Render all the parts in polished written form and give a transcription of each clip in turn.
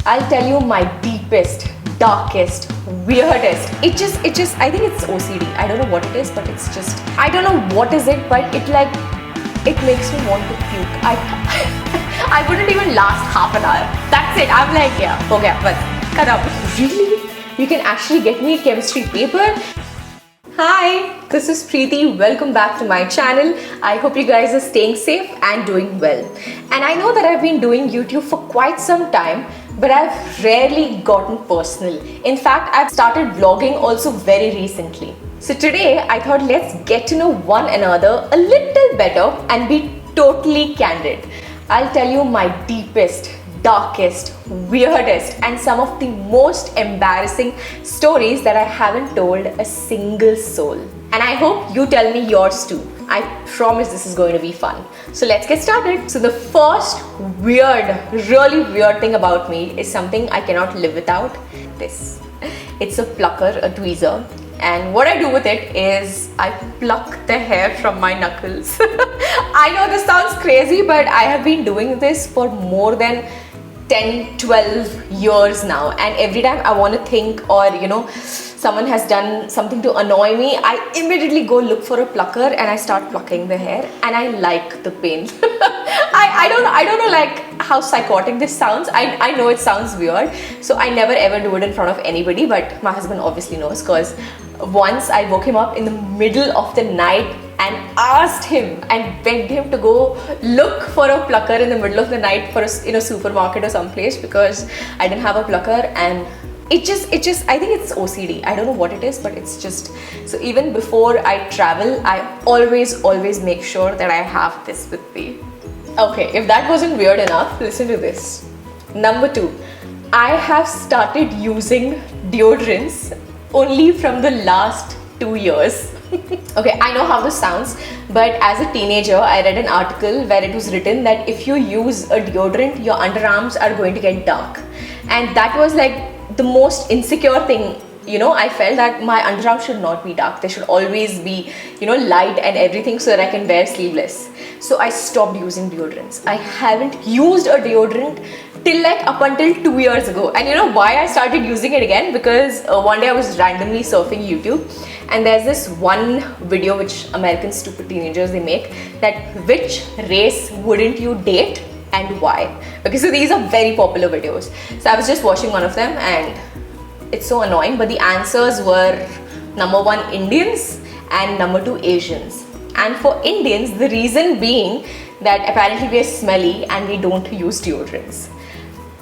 I'll tell you my deepest, darkest, weirdest. I think it's OCD. I don't know what it is, but it's just, I don't know what is it, but it makes me want to puke. I wouldn't even last half an hour. That's it. I'm like, yeah, okay, but cut up. Really? You can actually get me a chemistry paper? Hi, this is Preeti. Welcome back to my channel. I hope you guys are staying safe and doing well. And I know that I've been doing YouTube for quite some time, but I've rarely gotten personal. In fact, I've started vlogging also very recently. So today I thought let's get to know one another a little better and be totally candid. I'll tell you my deepest, darkest, weirdest and some of the most embarrassing stories that I haven't told a single soul. And I hope you tell me yours too. I promise this is going to be fun. So let's get started. So the first really weird thing about me is something I cannot live without. This. It's a plucker, a tweezer. And what I do with it is I pluck the hair from my knuckles. I know this sounds crazy, but I have been doing this for more than 10-12 years now, and every time I want to think or someone has done something to annoy me, I immediately go look for a plucker and I start plucking the hair, and I like the pain. I don't know like how psychotic this sounds. I know it sounds weird, so I never ever do it in front of anybody, but my husband obviously knows, because once I woke him up in the middle of the night and asked him and begged him to go look for a plucker in the middle of the night for a supermarket or someplace, because I didn't have a plucker. And it just I think it's OCD. I don't know what it is, but it's just, so even before I travel, I always make sure that I have this with me. Okay, if that wasn't weird enough, listen to this. Number 2, I have started using deodorants only from the last 2 years. Okay, I know how this sounds, but as a teenager, I read an article where it was written that if you use a deodorant, your underarms are going to get dark. And that was like the most insecure thing. I felt that my underarms should not be dark. They should always be, light and everything, so that I can wear sleeveless. So I stopped using deodorants. I haven't used a deodorant till like up until 2 years ago. And you know why I started using it again? Because one day I was randomly surfing YouTube, and there's this one video which American stupid teenagers they make, that which race wouldn't you date and why? Okay, so these are very popular videos. So I was just watching one of them, and it's so annoying, but the answers were number 1 Indians and number 2 Asians. And for Indians, the reason being that apparently we are smelly and we don't use deodorants.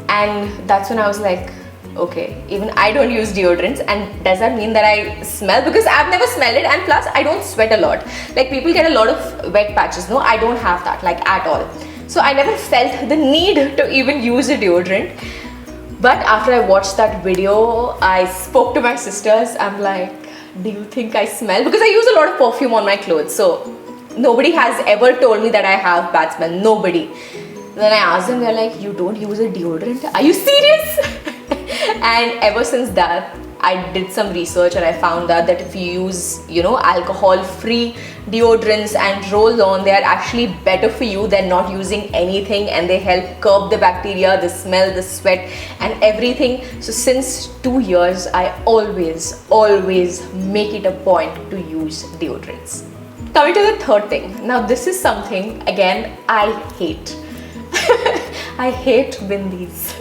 And that's when I was like, okay, even I don't use deodorants, and does that mean that I smell? Because I've never smelled it, and plus I don't sweat a lot. Like people get a lot of wet patches. No, I don't have that, like at all. So I never felt the need to even use a deodorant. But after I watched that video, I spoke to my sisters. I'm like, do you think I smell? Because I use a lot of perfume on my clothes. So nobody has ever told me that I have bad smell. Nobody. Then I asked them, they're like, you don't use a deodorant? Are you serious? And ever since that, I did some research and I found out that if you use, alcohol-free deodorants and roll-on, they are actually better for you than not using anything, and they help curb the bacteria, the smell, the sweat and everything. So since 2 years, I always make it a point to use deodorants. Coming to the third thing. Now this is something, again, I hate. I hate bindis.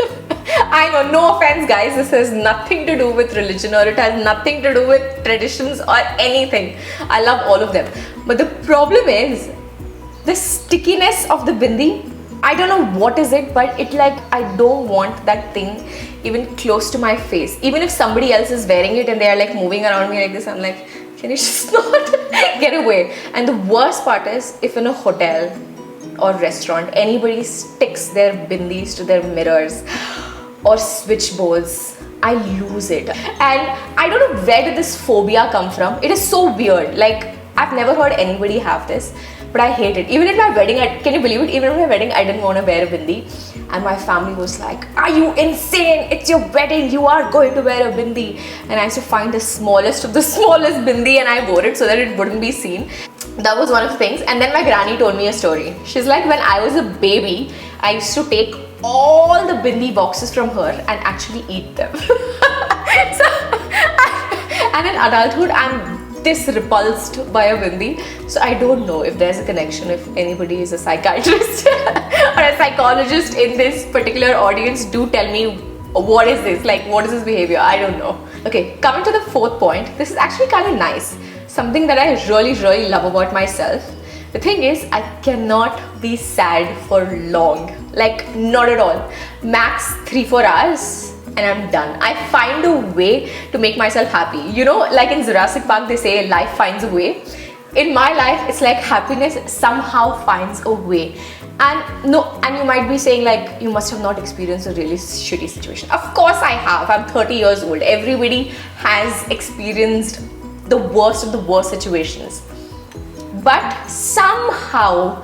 I know, no offense guys, this has nothing to do with religion, or it has nothing to do with traditions or anything. I love all of them. But the problem is the stickiness of the bindi. I don't know what is it, but I don't want that thing even close to my face. Even if somebody else is wearing it and they are like moving around me like this, I'm like, can you just not get away? And the worst part is if in a hotel or restaurant anybody sticks their bindis to their mirrors or switchboards, I lose it. And I don't know where did this phobia come from. It is so weird. Like I've never heard anybody have this, but I hate it. Even at my wedding, can you believe it? Even at my wedding, I didn't want to wear a bindi, and my family was like, are you insane? It's your wedding, you are going to wear a bindi. And I used to find the smallest of the smallest bindi and I wore it so that it wouldn't be seen. That was one of the things. And then my granny told me a story. She's like, when I was a baby, I used to take all the Bindi boxes from her and actually eat them. So, and in adulthood, I'm this repulsed by a Bindi. So I don't know if there's a connection, if anybody is a psychiatrist or a psychologist in this particular audience. Do tell me, what is this? Like, what is this behavior? I don't know. Okay, coming to the fourth point. This is actually kind of nice. Something that I really love about myself. The thing is, I cannot be sad for long. Like, not at all. Max 3-4 hours and I'm done. I find a way to make myself happy. You know, like in Jurassic Park, they say life finds a way. In my life, it's like happiness somehow finds a way. And you might be saying like, you must have not experienced a really shitty situation. Of course I have. I'm 30 years old. Everybody has experienced the worst of the worst situations. But somehow,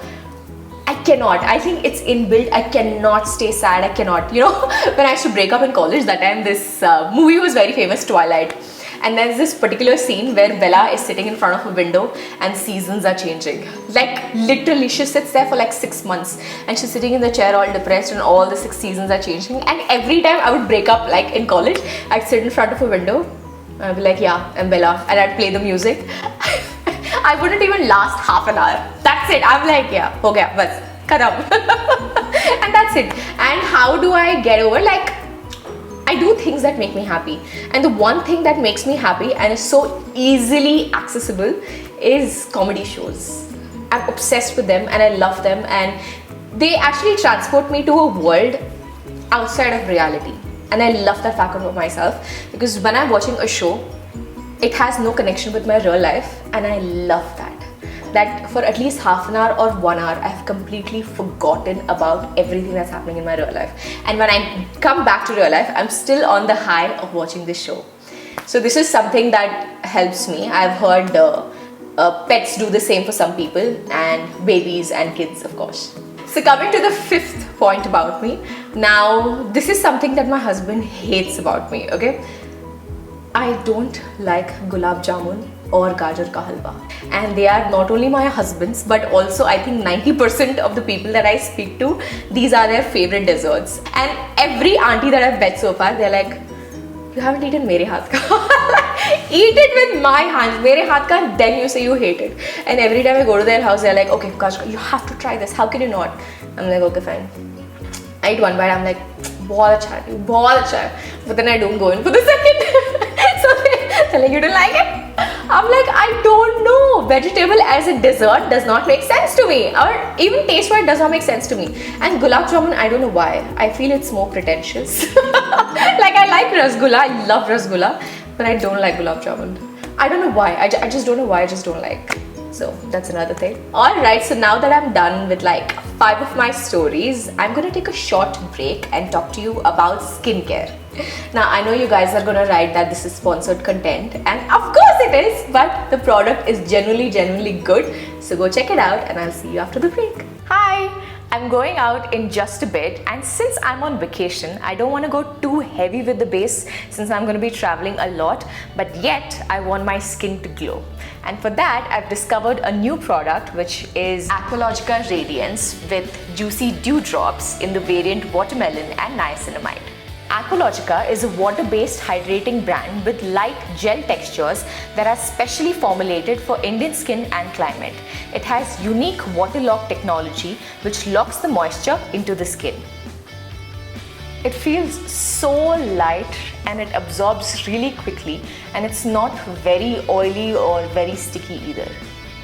I cannot. I think it's inbuilt. I cannot stay sad. I cannot. You know, when I used to break up in college, that time this movie was very famous, Twilight. And there's this particular scene where Bella is sitting in front of a window and seasons are changing. Like literally, she sits there for like 6 months and she's sitting in the chair all depressed and all the 6 seasons are changing. And every time I would break up, like in college, I'd sit in front of a window and I'd be like, yeah, I'm Bella, and I'd play the music. I wouldn't even last half an hour. That's it. I'm like, yeah, ho gaya, bas, khatam. And that's it. And how do I get over? Like, I do things that make me happy. And the one thing that makes me happy and is so easily accessible is comedy shows. I'm obsessed with them and I love them, and they actually transport me to a world outside of reality. And I love that fact about myself, because when I'm watching a show, it has no connection with my real life, and I love that. That for at least half an hour or 1 hour, I've completely forgotten about everything that's happening in my real life. And when I come back to real life, I'm still on the high of watching this show. So this is something that helps me. I've heard pets do the same for some people, and babies and kids, of course. So coming to the fifth point about me. Now, this is something that my husband hates about me, okay? I don't like gulab jamun or gajar ka halwa, and they are not only my husband's but also I think 90% of the people that I speak to, these are their favorite desserts. And every auntie that I've met so far, they're like, you haven't eaten mere haath ka. Eat it with my hands, mere haath ka, then you say you hate it. And every time I go to their house, they're like, okay Kajka, you have to try this, how can you not? I'm like, okay fine. I eat one bite, I'm like, bahut acha hai, bahut acha hai. But then I don't go in for the second. So they're like, you don't like it? I'm like, I don't know. Vegetable as a dessert does not make sense to me, or even taste-wise does not make sense to me. And gulab jamun, I don't know why. I feel it's more pretentious. Like, I like rasgulla, I love rasgulla, but I don't like gulab jamun. I don't know why. I just don't know why. I just don't like. So that's another thing. Alright, so now that I'm done with like 5 of my stories, I'm gonna take a short break and talk to you about skincare. Now, I know you guys are gonna write that this is sponsored content, and of course it is, but the product is genuinely good. So go check it out and I'll see you after the break. Hi! I'm going out in just a bit, and since I'm on vacation, I don't want to go too heavy with the base since I'm going to be traveling a lot, but yet I want my skin to glow. And for that, I've discovered a new product, which is Aqualogica Radiance with Juicy Dewdrops in the variant Watermelon and Niacinamide. Aqualogica is a water-based hydrating brand with light gel textures that are specially formulated for Indian skin and climate. It has unique water lock technology which locks the moisture into the skin. It feels so light and it absorbs really quickly, and it's not very oily or very sticky either.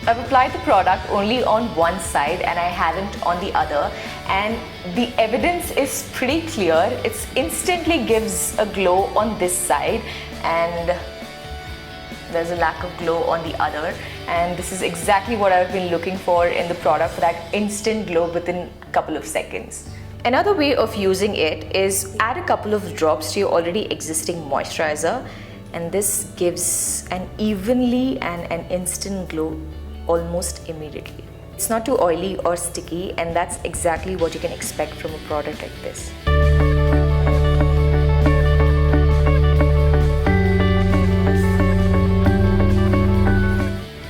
I've applied the product only on one side and I haven't on the other, and the evidence is pretty clear. It instantly gives a glow on this side and there's a lack of glow on the other, and this is exactly what I've been looking for in the product, for that instant glow within a couple of seconds. Another way of using it is add a couple of drops to your already existing moisturizer, and this gives an evenly and an instant glow almost immediately. It's not too oily or sticky, and that's exactly what you can expect from a product like this.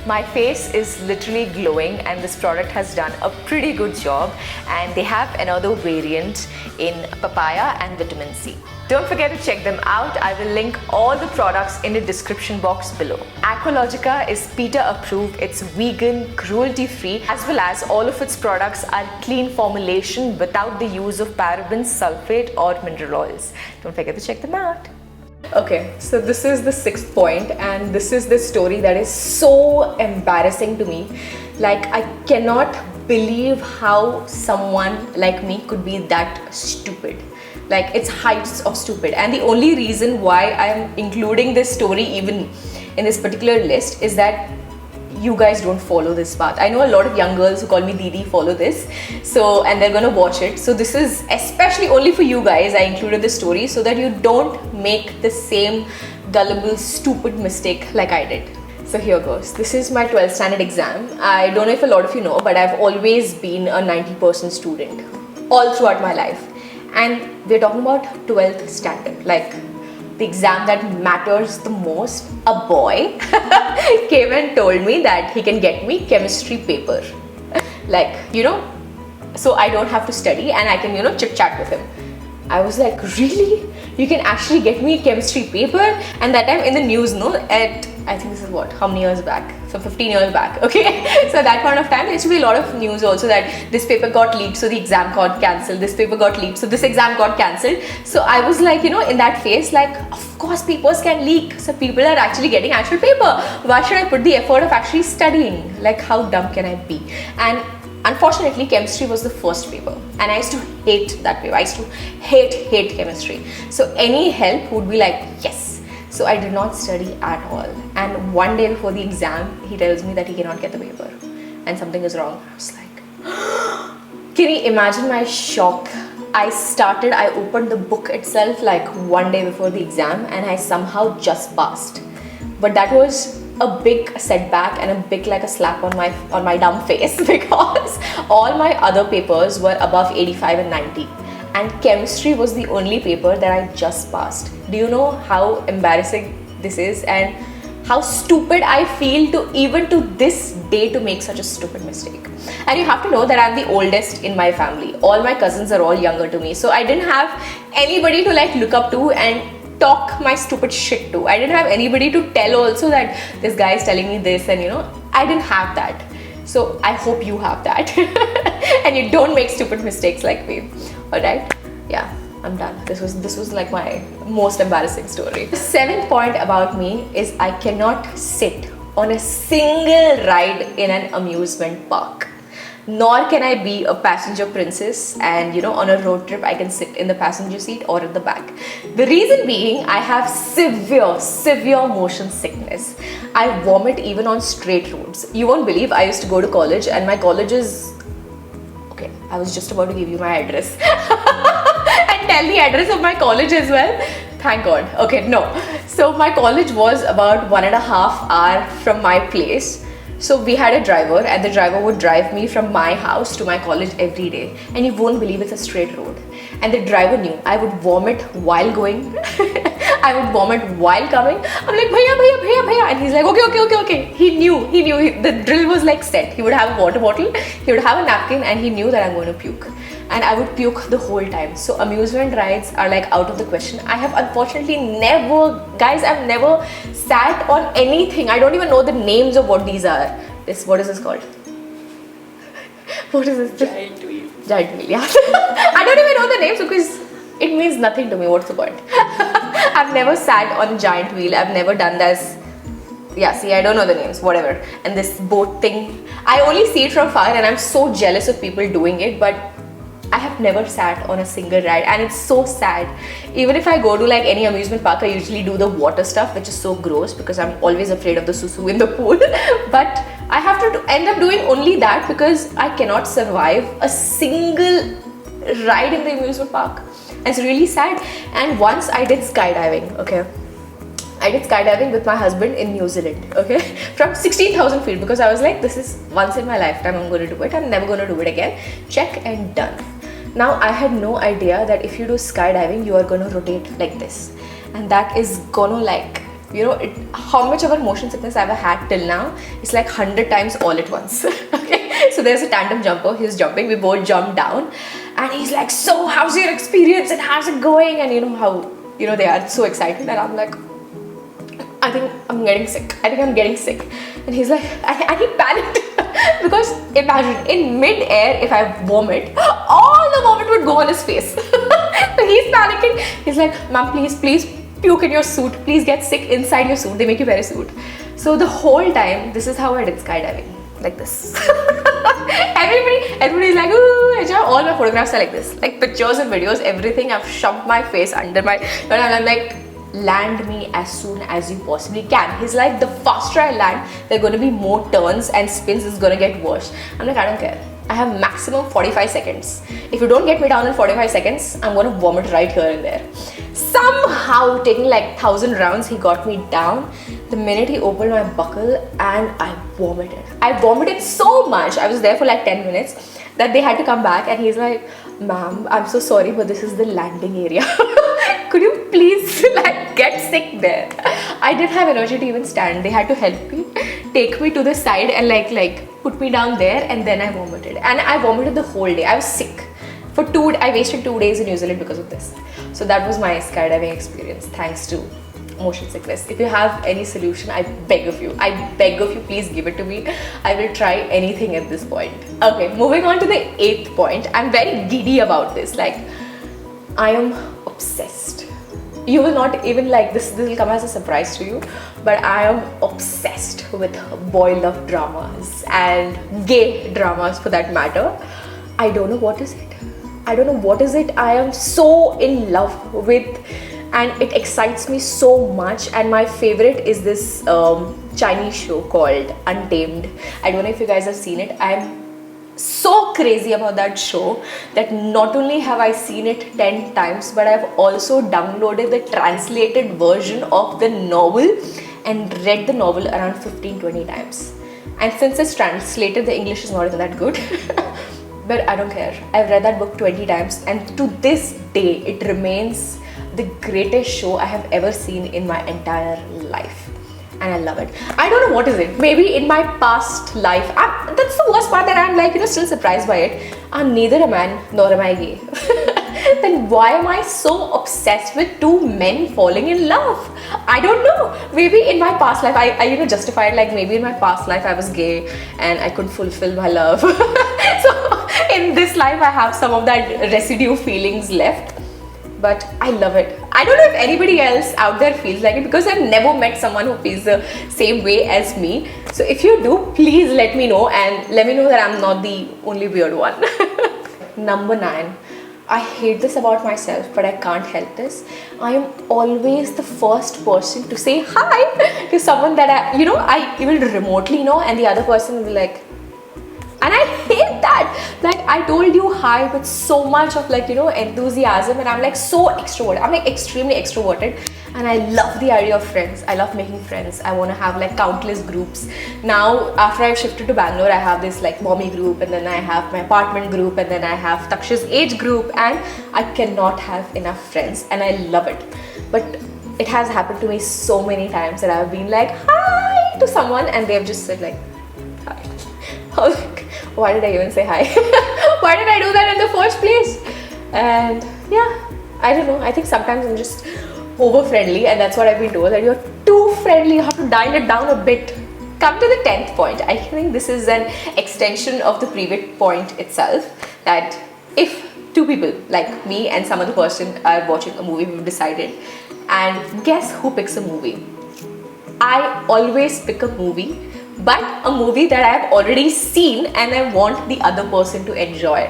My My face is literally glowing and this product has done a pretty good job, and they have another variant in papaya and vitamin C. Don't forget to check them out. I will link all the products in the description box below. Aqualogica is PETA approved, it's vegan, cruelty free, as well as all of its products are clean formulation without the use of parabens, sulfate or mineral oils. Don't forget to check them out. Okay, so this is the 6th point, and this is the story that is so embarrassing to me. Like, I cannot believe how someone like me could be that stupid. Like, it's heights of stupid, and the only reason why I am including this story even in this particular list is that you guys don't follow this path. I know a lot of young girls who call me Didi follow this, so, and they're gonna watch it. So this is especially only for you guys. I included this story so that you don't make the same gullible, stupid mistake like I did. So here goes. This is my 12th standard exam. I don't know if a lot of you know, but I've always been a 90% student all throughout my life. And we're talking about 12th standard, like the exam that matters the most. A boy came and told me that he can get me chemistry paper. Like, you know, so I don't have to study and I can, you know, chit chat with him. I was like, really? You can actually get me chemistry paper? And that time in the news, no, at, I think this is what, how many years back? So 15 years back, okay? So at that point of time, there used to be a lot of news also that this paper got leaked, so the exam got cancelled. This paper got leaked, so this exam got cancelled. So I was like, you know, in that phase, like, of course papers can leak. So people are actually getting actual paper. Why should I put the effort of actually studying? Like, how dumb can I be? And unfortunately, chemistry was the first paper, and I used to hate that paper. I used to hate chemistry. So any help would be like, yes. So I did not study at all. And one day before the exam, he tells me that he cannot get the paper and something is wrong. I was like, can you imagine my shock? I opened the book itself like one day before the exam, and I somehow just passed. But that was a big setback and a big like a slap on my dumb face because all my other papers were above 85 and 90. And chemistry was the only paper that I just passed. Do you know how embarrassing this is and how stupid I feel to even to this day to make such a stupid mistake? And you have to know that I'm the oldest in my family. All my cousins are all younger to me. So I didn't have anybody to like look up to and talk my stupid shit to. I didn't have anybody to tell also that this guy is telling me this, and you know, I didn't have that. So I hope you have that and you don't make stupid mistakes like me. Alright, yeah, I'm done. This was like my most embarrassing story. The 7th point about me is I cannot sit on a single ride in an amusement park. Nor can I be a passenger princess and, you know, on a road trip I can sit in the passenger seat or at the back. The reason being, I have severe motion sickness. I vomit even on straight roads. You won't believe, I used to go to college, and my college is, okay, I was just about to give you my address and tell the address of my college as well. Thank God. Okay, no. So my college was about 1.5 hours from my place. So we had a driver, and the driver would drive me from my house to my college every day. And you won't believe it's a straight road. And the driver knew I would vomit while going. I would vomit while coming. I'm like, bhaiya. And he's like, okay. He knew. The drill was like set. He would have a water bottle, he would have a napkin, and he knew that I'm going to puke. And I would puke the whole time. So amusement rides are like out of the question. I have unfortunately never, guys, I've never sat on anything. I don't even know the names of what these are. What is this called? What is this? Giant wheel, yeah. I don't even know the names because it means nothing to me. What's the point? I've never sat on giant wheel. I've never done this. Yeah, see, I don't know the names, whatever. And this boat thing, I only see it from far and I'm so jealous of people doing it, but I have never sat on a single ride, and it's so sad. Even if I go to like any amusement park, I usually do the water stuff, which is so gross because I'm always afraid of the susu in the pool. But I have to end up doing only that because I cannot survive a single ride in the amusement park. And it's really sad. And once I did skydiving, okay? I did skydiving with my husband in New Zealand, okay? From 16,000 feet, because I was like, this is once in my lifetime, I'm going to do it. I'm never going to do it again. Check and done. Now, I had no idea that if you do skydiving, you are going to rotate like this. And that is going to like you know, how much of a motion sickness I've ever had till now, it's like 100 times all at once. Okay, so there's a tandem jumper, he's jumping, we both jump down, and he's like, so how's your experience and how's it going? And you know how, you know, they are so excited, and I'm like, I think I'm getting sick. And he's like, and he panicked because imagine in mid-air, if I vomit, all the vomit would go on his face. So he's panicking. He's like, ma'am, please puke in your suit. Please get sick inside your suit. They make you wear a suit. So the whole time, this is how I did skydiving. Like this. Everybody's like, ooh, all my photographs are like this. Like pictures and videos, everything. I've shoved my face under my, and I'm like, land me as soon as you possibly can. He's like, the faster I land, there are going to be more turns and spins, is going to get worse. I'm like, I don't care. I have maximum 45 seconds. If you don't get me down in 45 seconds, I'm going to vomit right here and there. Somehow, taking like 1,000 rounds, he got me down. The minute he opened my buckle, and I vomited. I vomited so much. I was there for like 10 minutes that they had to come back, and he's like, ma'am, I'm so sorry, but this is the landing area. Could you please like get sick there? I didn't have energy to even stand. They had to help me, take me to the side and like put me down there, and then I vomited. And I vomited the whole day. I was sick. I wasted 2 days in New Zealand because of this. So that was my skydiving experience, thanks to motion sickness. If you have any solution, I beg of you, please give it to me. I will try anything at this point. Okay, moving on to the 8th point. I'm very giddy about this. Like, I am obsessed. You will not even like this will come as a surprise to you, but I am obsessed with boy love dramas and gay dramas for that matter. I don't know what is it. I am so in love with, and it excites me so much. And my favorite is this Chinese show called Untamed. I don't know if you guys have seen it. I'm so crazy about that show that not only have I seen it 10 times, but I've also downloaded the translated version of the novel and read the novel around 15-20 times. And since it's translated, the English is not even that good. But I don't care. I've read that book 20 times, and to this day it remains the greatest show I have ever seen in my entire life. And I love it. I don't know what is it. Maybe in my past life, that's the worst part, that I'm like, you know, still surprised by it. I'm neither a man nor am I gay. Then why am I so obsessed with 2 men falling in love? I don't know. Maybe in my past life, I you know, justified like maybe in my past life I was gay and I couldn't fulfill my love. So in this life I have some of that residue feelings left. But I love it. I don't know if anybody else out there feels like it, because I've never met someone who feels the same way as me. So if you do, please let me know, and let me know that I'm not the only weird one. Number 9. I hate this about myself, but I can't help this. I am always the first person to say hi to someone that I even remotely know, and the other person will be like, and I hate that. Like, I told you hi with so much of like, you know, enthusiasm, and I'm like so extroverted. I'm like extremely extroverted, and I love the idea of friends. I love making friends. I want to have like countless groups. Now, after I've shifted to Bangalore, I have this like mommy group, and then I have my apartment group, and then I have Taksha's age group, and I cannot have enough friends, and I love it. But it has happened to me so many times that I've been like hi to someone, and they've just said like hi. I was like, why did I even say hi? Why did I do that in the first place? And yeah, I don't know. I think sometimes I'm just over friendly, and that's what I've been told, that you're too friendly. You have to dial it down a bit. Come to the 10th point. I think this is an extension of the previous point itself, that if 2 people like me and some other person are watching a movie, we've decided, and guess who picks a movie? I always pick a movie, but a movie that I have already seen and I want the other person to enjoy.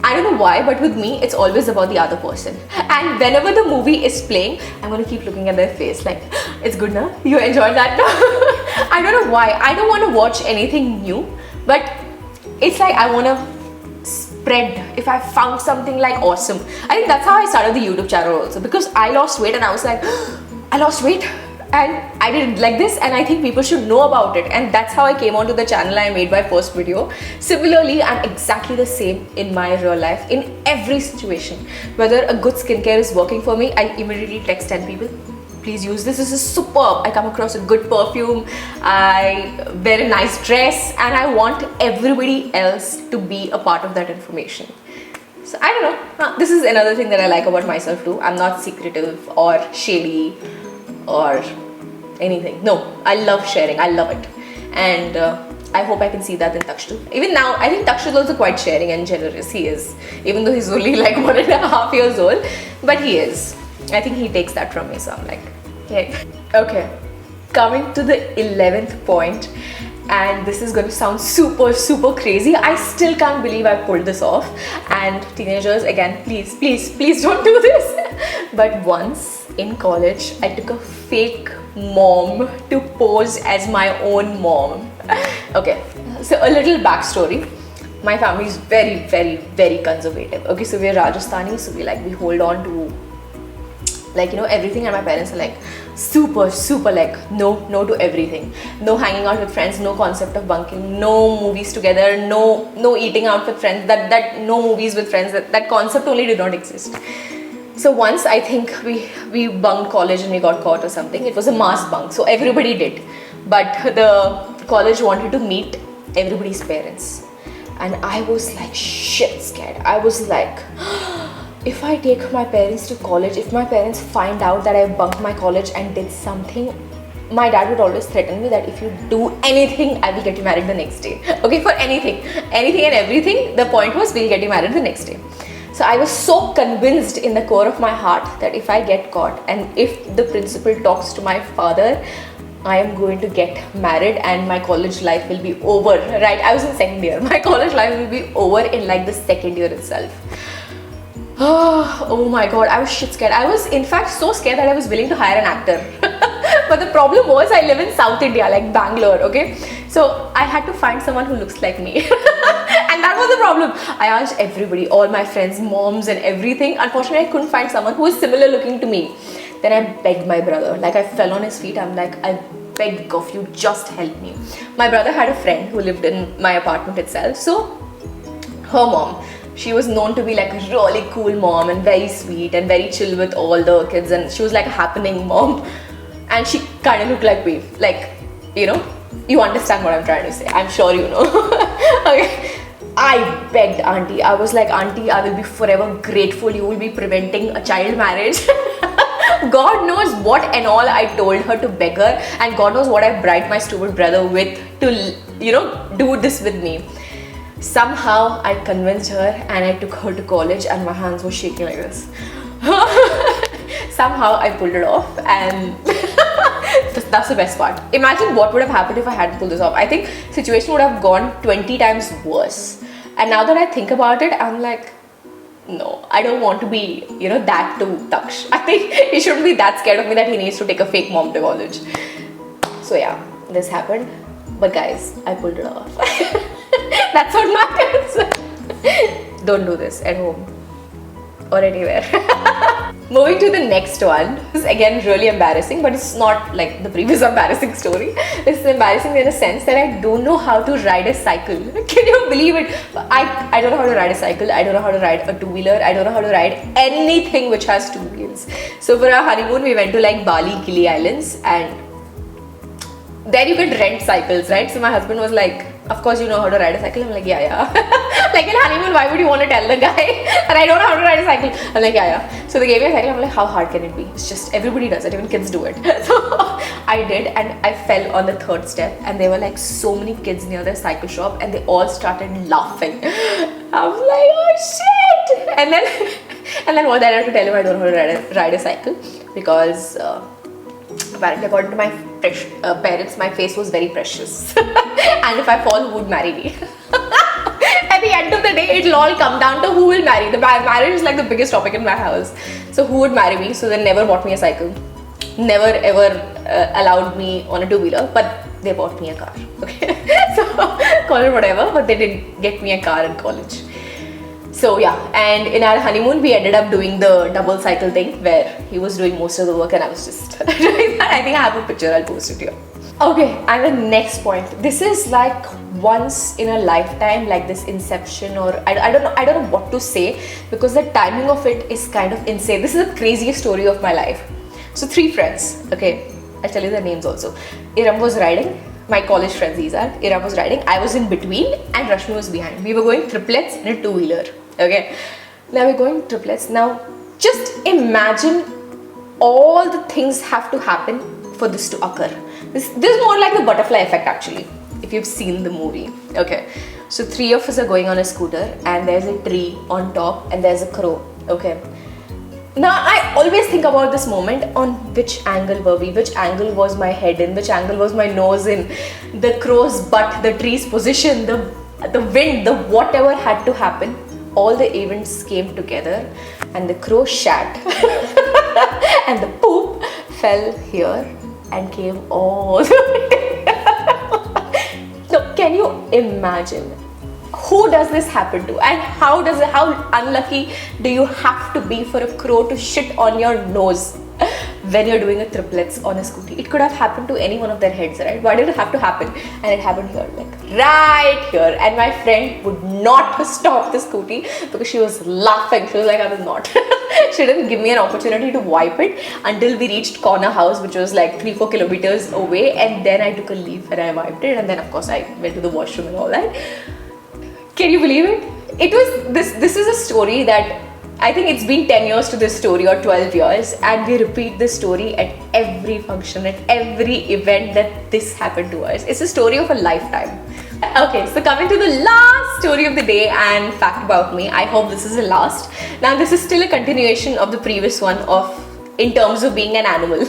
I don't know why, but with me, it's always about the other person. And whenever the movie is playing, I'm going to keep looking at their face like, it's good now? You enjoyed that now? I don't know why. I don't want to watch anything new, but it's like I want to spread if I found something like awesome. I think that's how I started the YouTube channel also, because I lost weight and I was like, I lost weight. And I did it like this, and I think people should know about it, and that's how I came onto the channel. I made my first video. Similarly, I'm exactly the same in my real life, in every situation. Whether a good skincare is working for me, I immediately text 10 people. please use this. This is superb. I come across a good perfume, I wear a nice dress, and I want everybody else to be a part of that information. So I don't know, this is another thing that I like about myself too. I'm not secretive or shady or anything. No, I love sharing, I love it. And I hope I can see that in Taksh too. Even now, I think Taksh is also quite sharing and generous. He is, even though he's only like 1.5 years old, but he is. I think he takes that from me, so I'm like, yeah. Okay, coming to the 11th point, and this is going to sound super crazy. I still can't believe I pulled this off. And teenagers, again, please don't do this. But once in college, I took a fake mom to pose as my own mom. Okay, so a little backstory. My family is very conservative. Okay, so we're Rajasthani, so we hold on to everything, and my parents are like super like no to everything. No hanging out with friends, no concept of bunking, no movies together, no eating out with friends, that no movies with friends, that concept only did not exist. So once I think we bunked college and we got caught or something. It was a mass bunk, so everybody did, but the college wanted to meet everybody's parents, and I was like shit scared. I was like, if I take my parents to college, if my parents find out that I bunked my college and did something, my dad would always threaten me that if you do anything, I will get you married the next day. Okay, for anything and everything, the point was we'll get you married the next day. So I was so convinced in the core of my heart that if I get caught and if the principal talks to my father, I am going to get married and my college life will be over, right? I was in second year. My college life will be over in like the second year itself. Oh my god, I was shit scared. I was in fact so scared that I was willing to hire an actor. But the problem was I live in South India, like Bangalore, okay? So I had to find someone who looks like me. And that was the problem. I asked everybody, all my friends, moms and everything. Unfortunately, I couldn't find someone who was similar looking to me. Then I begged my brother. Like I fell on his feet. I'm like, I beg of you, just help me. My brother had a friend who lived in my apartment itself. So her mom, she was known to be like a really cool mom and very sweet and very chill with all the kids, and she was like a happening mom, and she kind of looked like me, like, you know, you understand what I'm trying to say, I'm sure you know. Okay, I begged auntie. I was like, auntie, I will be forever grateful, you will be preventing a child marriage. God knows what and all I told her to beg her, and God knows what I bribed my stupid brother with to, you know, do this with me. Somehow I convinced her and I took her to college, and my hands were shaking like this. Somehow I pulled it off, and that's the best part. Imagine what would have happened if I hadn't pulled this off. I think situation would have gone 20 times worse. And now that I think about it, I'm like, no, I don't want to be, you know, that to Taksh. I think he shouldn't be that scared of me that he needs to take a fake mom to college. So yeah, this happened. But guys, I pulled it off. That's what matters. Don't do this at home or anywhere. Moving to the next one. This is again really embarrassing, but it's not like the previous embarrassing story. This is embarrassing in a sense that I don't know how to ride a cycle. Can you believe it? I don't know how to ride a cycle. I don't know how to ride a two-wheeler. I don't know how to ride anything which has two wheels. So for our honeymoon, we went to like Bali, Gili Islands, and there you can rent cycles, right? So my husband was like, of course you know how to ride a cycle. I'm like, yeah. Like in honeymoon, why would you want to tell the guy that I don't know how to ride a cycle? I'm like, yeah. So they gave me a cycle. I'm like, how hard can it be? It's just, everybody does it, even kids do it. So I did, and I fell on the third step, and there were like so many kids near the cycle shop, and they all started laughing. I was like, oh shit! And then what, I had to tell him I don't know how to ride a cycle, because apparently according to my parents, my face was very precious. And if I fall, who would marry me? At the end of the day, it'll all come down to who will marry. The marriage is like the biggest topic in my house. So who would marry me? So they never bought me a cycle. Never ever allowed me on a two-wheeler, but they bought me a car. Okay, so call it whatever, but they didn't get me a car in college. So yeah, and in our honeymoon, we ended up doing the double cycle thing where he was doing most of the work and I was just doing that. I think I have a picture, I'll post it here. Okay, and the next point. This is like once in a lifetime, like this inception, or I don't know what to say, because the timing of it is kind of insane. This is the craziest story of my life. So 3 friends, okay, I'll tell you their names also. Iram was riding, my college friends these are. Iram was riding, I was in between and Rashmi was behind. We were going triplets in a 2-wheeler, okay. Now we're going triplets. Now just imagine all the things have to happen for this to occur. This is more like the butterfly effect actually, if you've seen the movie, okay. So 3 of us are going on a scooter and there's a tree on top and there's a crow, okay. Now I always think about this moment, on which angle were we, which angle was my head in, which angle was my nose in, the crow's butt, the tree's position, the wind, the whatever had to happen. All the events came together and the crow shat and the poop fell here and came all the way. So can you imagine? Who does this happen to, and how unlucky do you have to be for a crow to shit on your nose when you're doing a triplets on a scooty? It could have happened to any one of their heads, right? Why did it have to happen? And it happened here, like right here. And my friend would not stop the scooty because she was laughing. She was like, I was not. She didn't give me an opportunity to wipe it until we reached corner house, which was like 3-4 kilometers away. And then I took a leave and I wiped it. And then of course I went to the washroom and all that. Can you believe it? It was this is a story that I think it's been 10 years to this story, or 12 years, and we repeat this story at every function, at every event that this happened to us. It's a story of a lifetime. Okay, so coming to the last story of the day and fact about me. I hope this is the last. Now this is still a continuation of the previous one in terms of being an animal.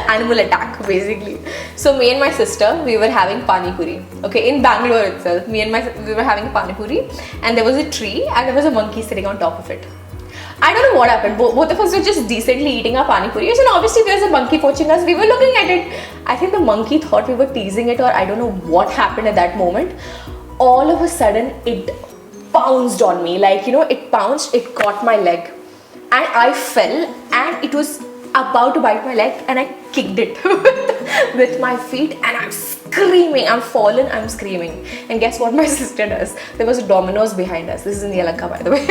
Animal attack basically. So me and my sister, we were having pani puri, okay, in Bangalore itself. We were having pani puri and there was a tree and there was a monkey sitting on top of it. I don't know what happened. Both of us were just decently eating our pani puris, and obviously there's a monkey poaching us. We were looking at it. I think the monkey thought we were teasing it, or I don't know what happened at that moment. All of a sudden it pounced on me, like, you know, it pounced, it caught my leg and I fell, and it was about to bite my leg and I kicked it with my feet and I'm screaming. I'm fallen, I'm screaming. And guess what my sister does? There was a Domino's behind us. This is in Yalanka, by the way.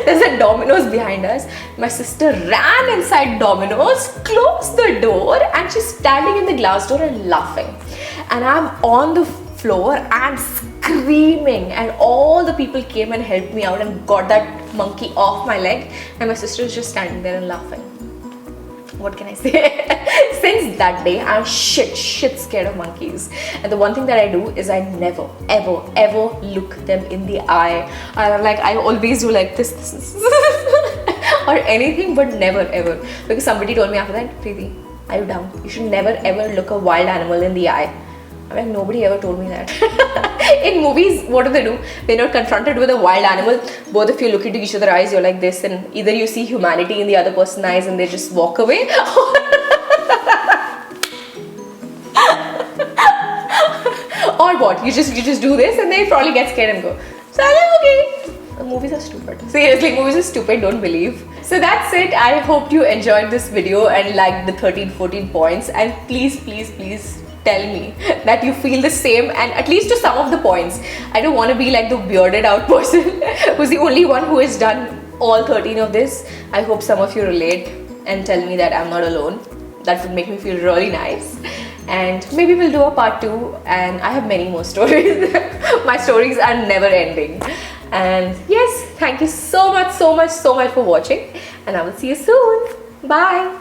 There's a Domino's behind us. My sister ran inside Domino's, closed the door, and she's standing in the glass door and laughing. And I'm on the floor and screaming, and all the people came and helped me out and got that monkey off my leg, and my sister is just standing there and laughing. What can I say? Since that day, I'm shit scared of monkeys. And the one thing that I do is I never, ever look them in the eye. I always do like this or anything, but never ever. Because somebody told me after that, Preeti, are you dumb? You should never ever look a wild animal in the eye. I'm like, nobody ever told me that. In movies, what do? When you're confronted with a wild animal, both of you look into each other's eyes, you're like this, and either you see humanity in the other person's eyes and they just walk away, or what? You just do this and they probably get scared and go. So I'm like, okay. Movies are stupid. Seriously, movies are stupid, don't believe. So that's it. I hope you enjoyed this video and liked the 13-14 points, and please tell me that you feel the same, and at least to some of the points. I don't want to be like the bearded out person who's the only one who has done all 13 of this. I hope some of you relate and tell me that I'm not alone. That would make me feel really nice. And maybe we'll do a part 2, and I have many more stories. My stories are never ending. And yes, thank you so much for watching, and I will see you soon. Bye.